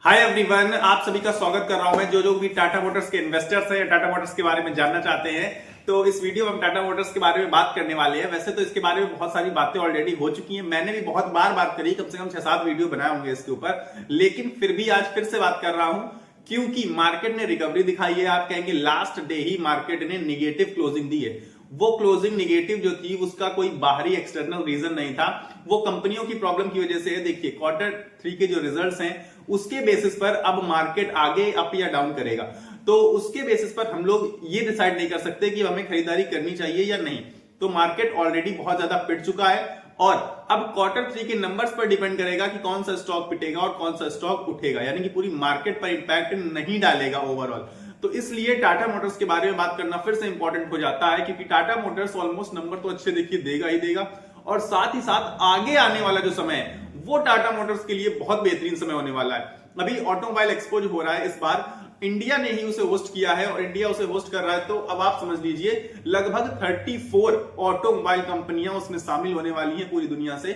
Hi everyone, आप सभी का स्वागत कर रहा हूं मैं। जो भी टाटा मोटर्स के इन्वेस्टर्स हैं या टाटा मोटर्स के बारे में जानना चाहते हैं, तो इस वीडियो में हम टाटा मोटर्स के बारे में बात करने वाले हैं। वैसे तो इसके बारे में बहुत सारी बातें ऑलरेडी हो चुकी हैं, मैंने भी बहुत बार बात करी, कम से कम 6-7 वीडियो बनाए होंगे इसके ऊपर, लेकिन फिर भी आज फिर से बात कर रहा हूं क्योंकि मार्केट ने रिकवरी दिखाई है। आप कहेंगे लास्ट डे ही मार्केट ने निगेटिव क्लोजिंग दी है। वो क्लोजिंग निगेटिव जो थी उसका कोई बाहरी एक्सटर्नल रीजन नहीं था, वो कंपनियों की प्रॉब्लम की वजह से है। देखिए Q3 के जो रिजल्ट्स हैं उसके बेसिस पर अब मार्केट आगे अप या डाउन करेगा, तो उसके बेसिस पर हम लोग ये डिसाइड नहीं कर सकते कि हमें खरीदारी करनी चाहिए या नहीं। तो मार्केट ऑलरेडी बहुत ज्यादा पिट चुका है और अब Q3 के नंबर्स पर डिपेंड करेगा कि कौन सा स्टॉक पिटेगा और कौन सा स्टॉक उठेगा, यानी कि पूरी मार्केट पर इंपैक्ट नहीं डालेगा ओवरऑल। तो इसलिए टाटा मोटर्स के बारे में बात करना फिर से इंपॉर्टेंट हो जाता है, क्योंकि टाटा मोटर्स ऑलमोस्ट नंबर तो अच्छे देखिए देगा ही देगा, और साथ ही साथ आगे आने वाला जो समय है वो टाटा मोटर्स के लिए बहुत बेहतरीन समय होने वाला है। अभी ऑटोमोबाइल एक्सपो जो हो रहा है इस बार इंडिया ने ही उसे होस्ट किया है और इंडिया उसे होस्ट कर रहा है, तो अब आप समझ लीजिए लगभग 34 ऑटोमोबाइल कंपनियां उसमें शामिल होने वाली हैं पूरी दुनिया से।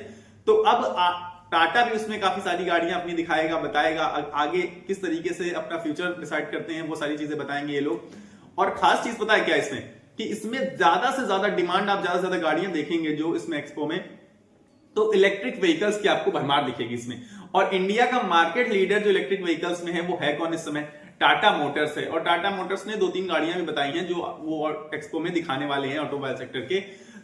तो अब टाटा भी उसमें काफी सारी गाड़ियां अपनी दिखाएगा, बताएगा आगे किस तरीके से अपना फ्यूचर डिसाइड करते हैं, वो सारी चीजें बताएंगे ये लोग। और खास चीज पता है क्या इसमें, कि इसमें ज्यादा से ज्यादा डिमांड, आप ज्यादा से ज्यादा गाड़ियां देखेंगे जो इसमें एक्सपो में, तो इलेक्ट्रिक व्हीकल्स की आपको भरमार दिखेगी इसमें। और इंडिया का मार्केट लीडर जो इलेक्ट्रिक व्हीकल्स में है वो है कौन इस समय? टाटा मोटर्स है। और टाटा मोटर्स ने 2-3 गाड़ियां भी बताई हैं जो वो एक्सपो में दिखाने वाले हैं ऑटोमोबाइल सेक्टर के।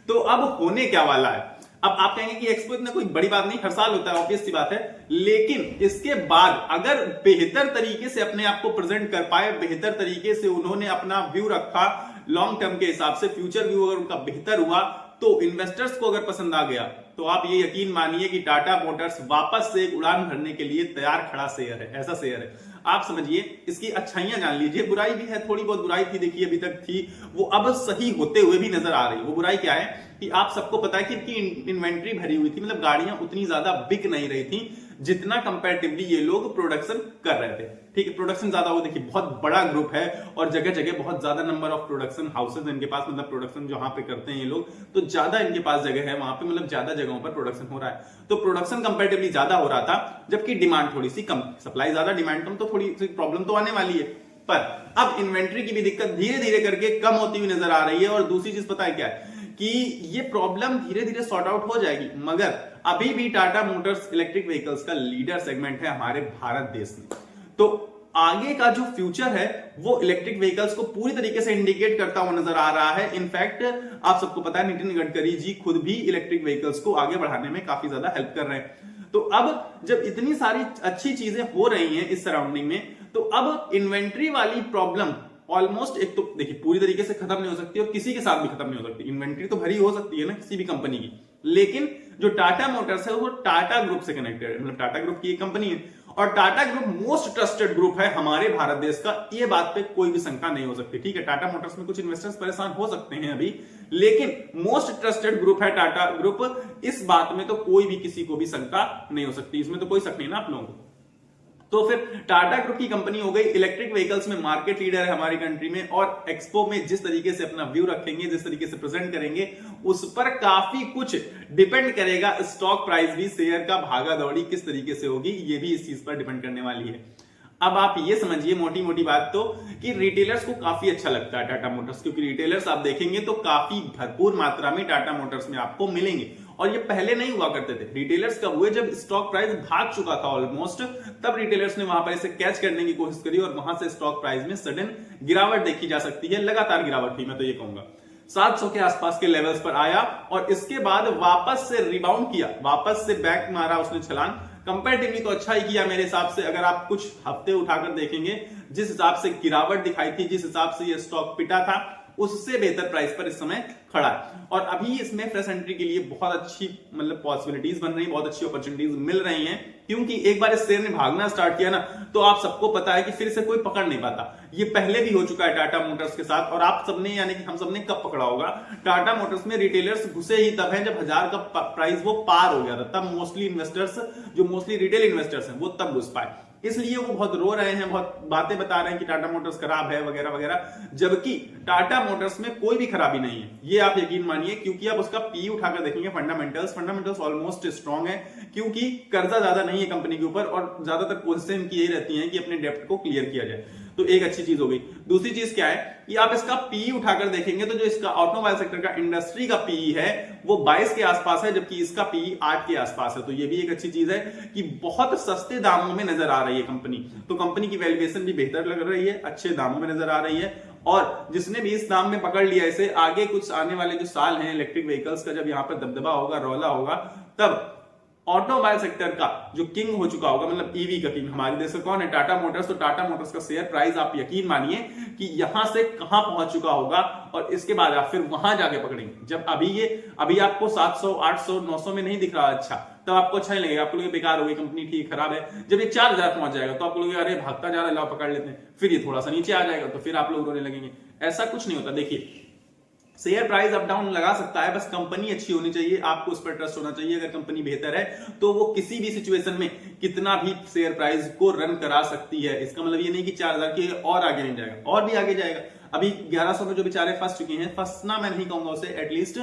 तो अब होने क्या वाला है, अब आप कहेंगे कि एक्सपो इतना कोई बड़ी बात नहीं, हर साल होता है, ऑब्वियस सी बात है, लेकिन इसके बाद अगर बेहतर तरीके से अपने आप को प्रेजेंट कर पाए, बेहतर तरीके से उन्होंने अपना व्यू रखा लॉन्ग टर्म के हिसाब से, फ्यूचर व्यू अगर उनका बेहतर हुआ, तो इन्वेस्टर्स को अगर पसंद आ गया, तो आप ये यकीन मानिए कि टाटा मोटर्स वापस से एक उड़ान भरने के लिए तैयार खड़ा शेयर है, ऐसा शेयर है। आप समझिए, इसकी अच्छाइयां जान लीजिए, बुराई भी है, थोड़ी बहुत बुराई थी देखिए अभी तक थी, वो अब सही होते हुए भी नजर आ रही। वो बुराई क्या है कि आप सबको पता है कि इनकी इन्वेंट्री भरी हुई थी, मतलब गाड़ियां उतनी ज्यादा बिक नहीं रही थी जितना कंपैरेटिवली ये लोग प्रोडक्शन कर रहे थे। ठीक है, प्रोडक्शन ज्यादा हो, देखिए बहुत बड़ा ग्रुप है और जगह जगह बहुत ज्यादा नंबर ऑफ प्रोडक्शन हाउसेज इनके पास, मतलब प्रोडक्शन जहां पे करते हैं ये लोग, तो ज्यादा इनके पास जगह है वहां पे, मतलब ज्यादा जगहों पर प्रोडक्शन हो रहा है। तो प्रोडक्शन कंपैरेटिवली ज्यादा हो रहा था, जबकि डिमांड थोड़ी सी कम, सप्लाई ज्यादा डिमांड कम, तो थोड़ी सी प्रॉब्लम तो आने वाली है। पर अब इन्वेंट्री की भी दिक्कत धीरे धीरे करके कम होती हुई नजर आ रही है। और दूसरी चीज पता है क्या है, कि ये प्रॉब्लम धीरे धीरे सॉर्ट आउट हो जाएगी, मगर अभी भी टाटा मोटर्स इलेक्ट्रिक व्हीकल्स का लीडर सेगमेंट है हमारे भारत देश में। तो आगे का जो फ्यूचर है वो इलेक्ट्रिक व्हीकल्स को पूरी तरीके से इंडिकेट करता हुआ नजर आ रहा है। इनफैक्ट आप सबको पता है नितिन गडकरी जी खुद भी इलेक्ट्रिक व्हीकल्स को आगे बढ़ाने में काफी ज्यादा हेल्प कर रहे हैं। तो अब जब इतनी सारी अच्छी चीजें हो रही हैं इस सराउंडिंग में, तो अब इन्वेंट्री वाली प्रॉब्लम ऑलमोस्ट, एक तो देखिए पूरी तरीके से खत्म नहीं हो सकती और किसी के साथ भी खत्म नहीं हो सकती। इन्वेंट्री तो भरी हो सकती है ना किसी भी कंपनी की, लेकिन जो टाटा मोटर्स है वो टाटा ग्रुप से कनेक्टेड है, मतलब टाटा ग्रुप की एक कंपनी है और Tata group most trusted group है हमारे भारत देश का, ये बात पे कोई भी शंका नहीं हो सकती। ठीक है, टाटा मोटर्स में कुछ इन्वेस्टर्स परेशान हो सकते हैं अभी, लेकिन मोस्ट ट्रस्टेड ग्रुप है टाटा ग्रुप, इस बात में तो कोई भी किसी को भी शंका नहीं हो सकती, इसमें तो कोई शक नहीं ना आप लोगों को। तो फिर टाटा ग्रुप की कंपनी हो गई, इलेक्ट्रिक व्हीकल्स में मार्केट लीडर है हमारी कंट्री में, और एक्सपो में जिस तरीके से अपना व्यू रखेंगे, जिस तरीके से प्रेजेंट करेंगे, उस पर काफी कुछ डिपेंड करेगा। स्टॉक प्राइस भी, शेयर का भागा दौड़ी किस तरीके से होगी, ये भी इस चीज पर डिपेंड करने वाली है। अब आप ये समझिए मोटी मोटी बात तो, कि रिटेलर्स को काफी अच्छा लगता है टाटा मोटर्स, क्योंकि रिटेलर्स आप देखेंगे तो काफी भरपूर मात्रा में टाटा मोटर्स में आपको मिलेंगे। और ये पहले नहीं हुआ करते थे। रिटेलर्स कब हुए? जब स्टॉक प्राइस भाग चुका था ऑलमोस्ट, तब रिटेलर्स ने वहां पर इसे कैच करने की कोशिश करी और वहां से स्टॉक प्राइस में सडन गिरावट देखी जा सकती है, लगातार गिरावट थी, मैं तो ये कहूंगा 700 के आसपास के लेवल्स पर आया और इसके बाद वापस से रिबाउंड किया, वापस से बैक मारा उसने छलांग। कंपैरेटिवली तो अच्छा ही किया मेरे हिसाब से, अगर आप कुछ हफ्ते उठाकर देखेंगे, जिस हिसाब से गिरावट दिखाई थी, जिस हिसाब से ये स्टॉक पिटा था, उससे बेहतर प्राइस पर इस समय खड़ा है। और अभी इसमें फ्रेश एंट्री के लिए बहुत अच्छी, मतलब पॉसिबिलिटीज बन रही है, बहुत अच्छी अपॉर्चुनिटीज मिल रही हैं, क्योंकि एक बार इस शेयर ने भागना स्टार्ट किया ना, तो आप सबको पता है कि फिर से कोई पकड़ नहीं पाता। ये पहले भी हो चुका है टाटा मोटर्स के साथ, और आप सबने, यानी कि हम सबने कब पकड़ा होगा? टाटा मोटर्स में रिटेलर्स घुसे ही तब है जब 1000 का प्राइस वो पार हो गया था, तब मोस्टली इन्वेस्टर्स, जो मोस्टली रिटेल इन्वेस्टर्स हैं, वो तब घुस पाए। इसलिए वो बहुत रो रहे हैं, बहुत बातें बता रहे हैं कि टाटा मोटर्स खराब है वगैरह वगैरह, जबकि टाटा मोटर्स में कोई भी खराबी नहीं है, ये आप यकीन मानिए, क्योंकि आप उसका पी उठाकर देखेंगे, फंडामेंटल्स ऑलमोस्ट स्ट्रॉन्ग है, क्योंकि कर्जा ज्यादा नहीं है कंपनी के ऊपर और ज्यादातर कोशिशें इनकी यही रहती हैं कि अपने डेप्ट को क्लियर किया जाए। तो एक अच्छी चीज हो गई। दूसरी चीज क्या है कि आप इसका पी उठाकर देखेंगे तो जो इसका ऑटोमोबाइल सेक्टर का इंडस्ट्री का पी है वो 22 के आसपास है, जबकि इसका पी 8 के आसपास है। तो ये भी एक अच्छी चीज है कि बहुत सस्ते दामों में नजर आ रही है कंपनी। तो कंपनी की वैल्यूएशन भी बेहतर लग रही है, अच्छे दामों में नजर आ रही है। और जिसने भी इस दाम में पकड़ लिया इसे, आगे कुछ आने वाले जो साल हैं इलेक्ट्रिक व्हीकल्स का, जब यहां पर दबदबा होगा, रौला होगा, तब ऑटोमोबाइल सेक्टर का जो किंग हो चुका होगा, मतलब ईवी का किंग हमारे देश में कौन है? टाटा मोटर्स। तो टाटा मोटर्स का शेयर प्राइस आप यकीन मानिए कि यहां से कहां पहुंच चुका होगा और इसके बाद आप फिर वहां जाके पकड़ेंगे। जब अभी आपको 700, 800, 900 में नहीं दिख रहा अच्छा, तब आपको अच्छा नहीं लगेगा, आपको लगेगा बेकार हो गई कंपनी, ठीक खराब है। जब ये 4000 पहुंच जाएगा तो आपको लगेगा अरे भागता जा रहा है, लाओ पकड़ लेते हैं। फिर ये थोड़ा सा नीचे आ जाएगा तो फिर आप लोग रोने लगेंगे। ऐसा कुछ नहीं होता। देखिए, शेयर प्राइस अप डाउन लगा सकता है, बस कंपनी अच्छी होनी चाहिए, आपको उस पर ट्रस्ट होना चाहिए। अगर कंपनी बेहतर है तो वो किसी भी सिचुएशन में कितना भी शेयर प्राइस को रन करा सकती है। इसका मतलब ये नहीं कि 4000 के और आगे नहीं जाएगा, और भी आगे जाएगा। अभी 1100 में जो बेचारे फंस चुके हैं, फंसना मैं नहीं कहूंगा उसे, एटलीस्ट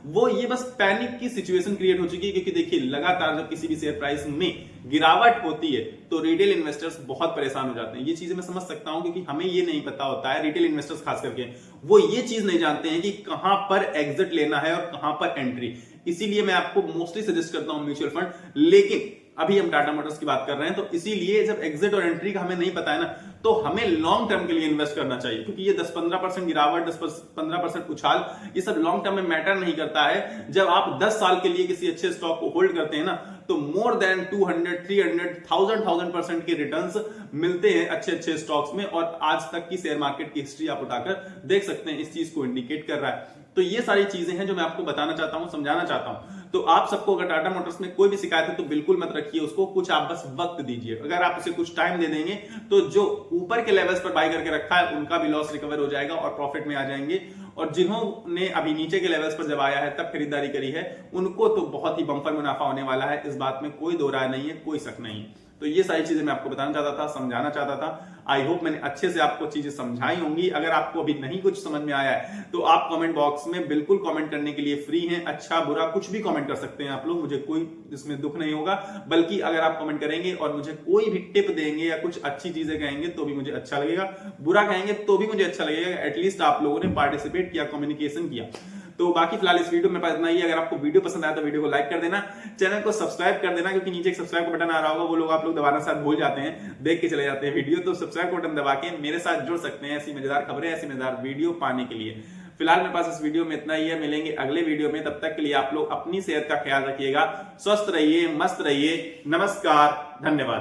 वो ये बस पैनिक की सिचुएशन क्रिएट हो चुकी है। क्योंकि देखिए, लगातार जब किसी भी शेयर प्राइस में गिरावट होती है तो रिटेल इन्वेस्टर्स बहुत परेशान हो जाते हैं। ये चीजें मैं समझ सकता हूं, क्योंकि हमें ये नहीं पता होता है, रिटेल इन्वेस्टर्स खास करके वो ये चीज नहीं जानते हैं कि कहां पर एग्जिट लेना है और कहां पर एंट्री। इसीलिए मैं आपको मोस्टली सजेस्ट करता हूं म्यूचुअल फंड। लेकिन अभी हम टाटा मोटर्स की बात कर रहे हैं, तो इसीलिए जब एग्जिट और एंट्री का हमें नहीं पता है ना, तो हमें लॉन्ग टर्म के लिए इन्वेस्ट करना चाहिए। क्योंकि ये 10-15% गिरावट, 10-15% उछाल, ये सब लॉन्ग टर्म में मैटर नहीं करता है। जब आप 10 साल के लिए किसी अच्छे स्टॉक को होल्ड करते हैं ना, तो मोर देन 200, 300, 1000% के रिटर्न्स मिलते हैं अच्छे अच्छे स्टॉक्स में। और आज तक की शेयर मार्केट की हिस्ट्री आप उठाकर देख सकते हैं, इस चीज को इंडिकेट कर रहा है। तो ये सारी चीजें हैं जो मैं आपको बताना चाहता हूं, समझाना चाहता हूं। तो आप सबको अगर टाटा मोटर्स में कोई भी शिकायत है तो बिल्कुल मत रखिए उसको, कुछ आप बस वक्त दीजिए। अगर आप उसे कुछ टाइम दे देंगे तो जो ऊपर के लेवल्स पर बाय करके रखा है उनका भी लॉस रिकवर हो जाएगा और प्रॉफिट में आ जाएंगे। और जिन्होंने अभी नीचे के लेवल्स पर जब आया है तब खरीदारी करी है, उनको तो बहुत ही बम्पर मुनाफा होने वाला है। इस बात में कोई दो राय नहीं है, कोई शक नहीं है। तो ये सारी चीजें मैं आपको बताना चाहता था, समझाना चाहता था। आई होप मैंने अच्छे से आपको चीजें समझाई होंगी। अगर आपको अभी नहीं कुछ समझ में आया है तो आप कमेंट बॉक्स में बिल्कुल कमेंट करने के लिए फ्री हैं। अच्छा बुरा कुछ भी कमेंट कर सकते हैं आप लोग, मुझे कोई इसमें दुख नहीं होगा। बल्कि अगर आप कमेंट करेंगे और मुझे कोई भी टिप देंगे या कुछ अच्छी चीजें कहेंगे तो भी मुझे अच्छा लगेगा, बुरा कहेंगे तो भी मुझे अच्छा लगेगा। एटलीस्ट आप लोगों ने पार्टिसिपेट किया, कम्युनिकेशन किया। तो बाकी फिलहाल इस वीडियो में पास इतना ही। अगर आपको वीडियो पसंद आया तो वीडियो को लाइक कर देना, चैनल को सब्सक्राइब कर देना, क्योंकि नीचे एक सब्सक्राइब का बटन आ रहा होगा, वो लोग आप लोग दबाना शायद भूल जाते हैं, देख के चले जाते हैं वीडियो। तो सब्सक्राइब बटन दबा के मेरे साथ जुड़ सकते हैं ऐसी मजेदार खबरें, ऐसी मजेदार वीडियो पाने के लिए। फिलहाल मेरे पास इस वीडियो में इतना ही है, मिलेंगे अगले वीडियो में। तब तक के लिए आप लोग अपनी सेहत का ख्याल रखिएगा, स्वस्थ रहिए, मस्त रहिए। नमस्कार, धन्यवाद।